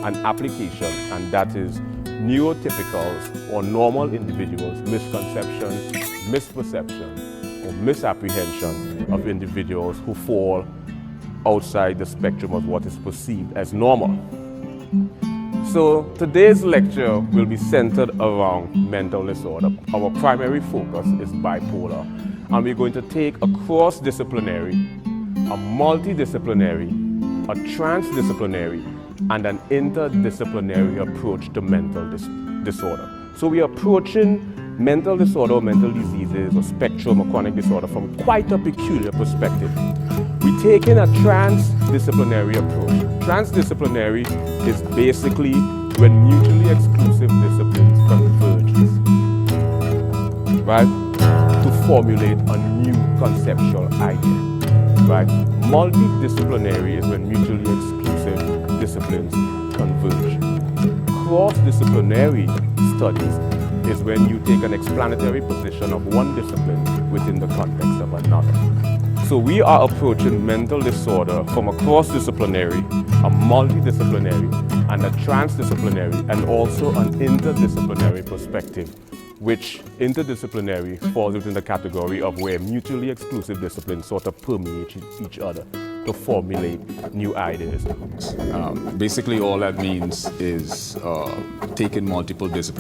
an application, and that is neurotypicals or normal individuals' misconceptions, misperception, or misapprehension of individuals who fall outside the spectrum of what is perceived as normal. So today's lecture will be centered around mental disorder. Our primary focus is bipolar, and we're going to take a cross-disciplinary, a multidisciplinary, a transdisciplinary, and an interdisciplinary approach to mental disorder. So we are approaching mental disorder or mental diseases or spectrum or chronic disorder from quite a peculiar perspective. We're taking a transdisciplinary approach. Transdisciplinary is basically when mutually exclusive disciplines converge, right, to formulate a new conceptual idea. Right? Multidisciplinary is when mutually exclusive disciplines converge. Cross-disciplinary studies is when you take an explanatory position of one discipline within the context of another. So we are approaching mental disorder from a cross-disciplinary, a multidisciplinary, and a transdisciplinary, and also an interdisciplinary perspective, which interdisciplinary falls within the category of where mutually exclusive disciplines sort of permeate each other to formulate new ideas. Basically all that means is taking multiple disciplines